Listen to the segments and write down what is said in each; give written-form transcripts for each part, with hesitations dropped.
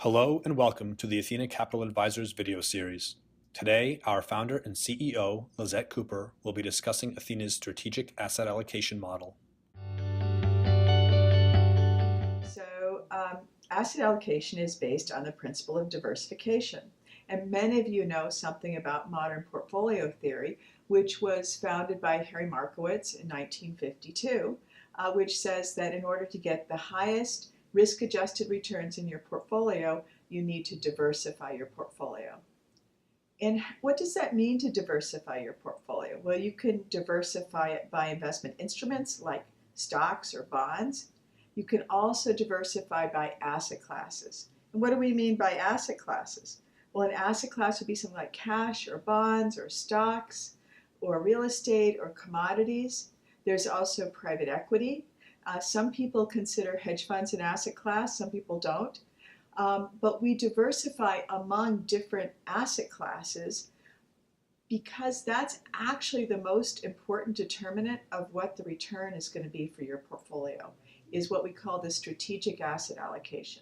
Hello and welcome to the Athena Capital Advisors video series. Today, our founder and CEO, Lisette Cooper, will be discussing Athena's strategic asset allocation model. Asset allocation is based on the principle of diversification. And many of you know something about modern portfolio theory, which was founded by Harry Markowitz in 1952, which says that in order to get the highest risk-adjusted returns in your portfolio, you need to diversify your portfolio. And what does that mean to diversify your portfolio? Well, you can diversify it by investment instruments like stocks or bonds. You can also diversify by asset classes. And what do we mean by asset classes? Well, an asset class would be something like cash or bonds or stocks or real estate or commodities. There's also private equity. Some people consider hedge funds an asset class, some people don't. But we diversify among different asset classes because that's actually the most important determinant of what the return is going to be for your portfolio, is what we call the strategic asset allocation.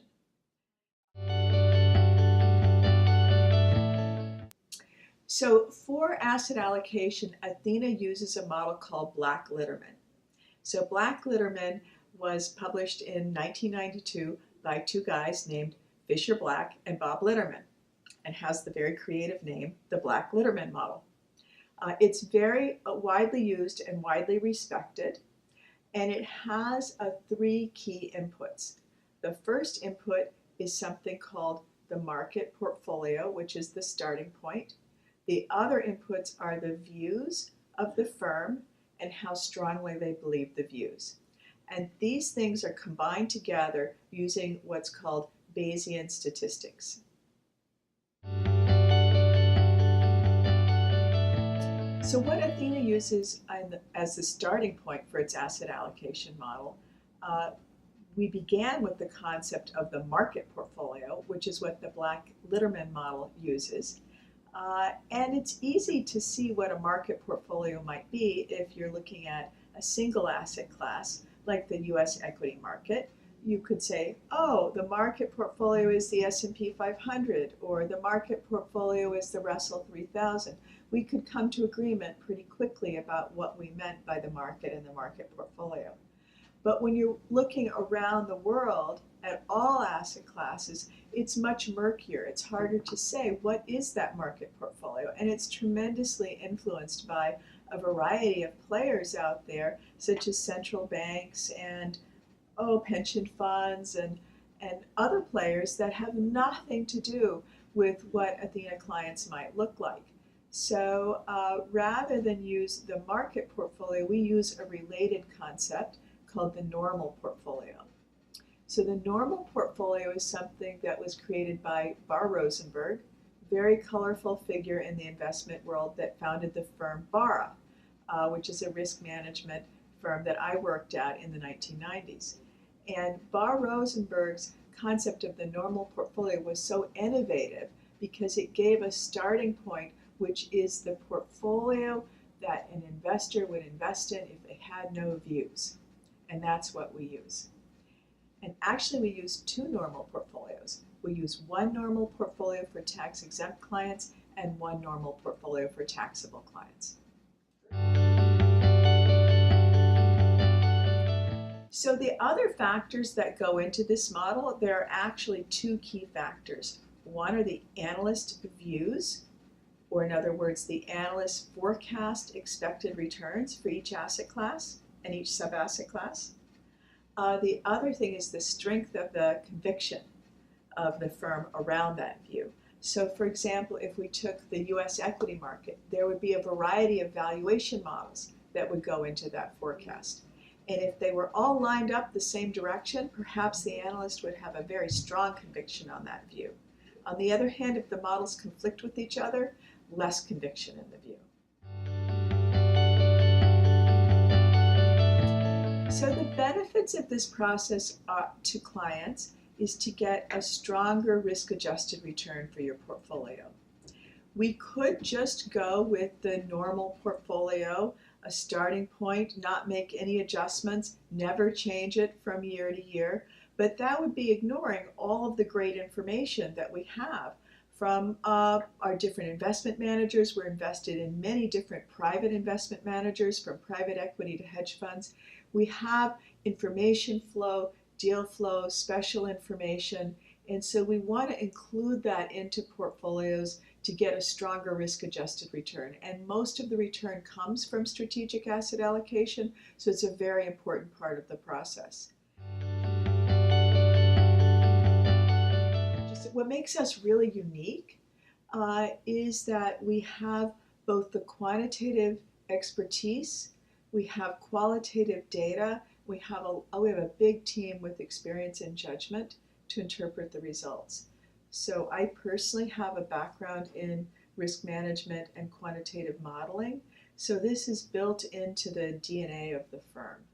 So for asset allocation, Athena uses a model called Black-Litterman. So Black-Litterman was published in 1992 by two guys named Fisher Black and Bob Litterman, and has the very creative name, the Black-Litterman model. It's very widely used and widely respected, and it has three key inputs. The first input is something called the market portfolio, which is the starting point. The other inputs are the views of the firm and how strongly they believe the views. And these things are combined together using what's called Bayesian statistics. So what Athena uses as the starting point for its asset allocation model, we began with the concept of the market portfolio, which is what the Black-Litterman model uses. And it's easy to see what a market portfolio might be if you're looking at a single asset class, like the US equity market. You could say, oh, the market portfolio is the S&P 500, or the market portfolio is the Russell 3000. We could come to agreement pretty quickly about what we meant by the market and the market portfolio. But when you're looking around the world at all asset classes, it's much murkier. It's harder to say what is that market portfolio, and it's tremendously influenced by a variety of players out there, such as central banks and pension funds and other players that have nothing to do with what Athena clients might look like. So rather than use the market portfolio, we use a related concept called the normal portfolio. So the normal portfolio is something that was created by Bar Rosenberg, a very colorful figure in the investment world that founded the firm Barra, which is a risk management firm that I worked at in the 1990s. And Bar Rosenberg's concept of the normal portfolio was so innovative because it gave a starting point, which is the portfolio that an investor would invest in if they had no views. And that's what we use. And actually we use two normal portfolios. We use one normal portfolio for tax-exempt clients and one normal portfolio for taxable clients. So the other factors that go into this model, there are actually two key factors. One are the analyst views, or in other words, the analyst forecast expected returns for each asset class and each sub-asset class. The other thing is the strength of the conviction of the firm around that view. So for example, if we took the US equity market, there would be a variety of valuation models that would go into that forecast. And if they were all lined up the same direction, perhaps the analyst would have a very strong conviction on that view. On the other hand, if the models conflict with each other, less conviction in the view. So the benefits of this process to clients is to get a stronger risk-adjusted return for your portfolio. We could just go with the normal portfolio, a starting point, not make any adjustments, never change it from year to year. But that would be ignoring all of the great information that we have from our different investment managers. We're invested in many different private investment managers, from private equity to hedge funds. We have information flow, deal flow, special information, and so we want to include that into portfolios to get a stronger risk-adjusted return. And most of the return comes from strategic asset allocation, so it's a very important part of the process. Just what makes us really unique is that we have both the quantitative expertise, we have qualitative data, we have a big team with experience and judgment to interpret the results. So I personally have a background in risk management and quantitative modeling, so this is built into the DNA of the firm.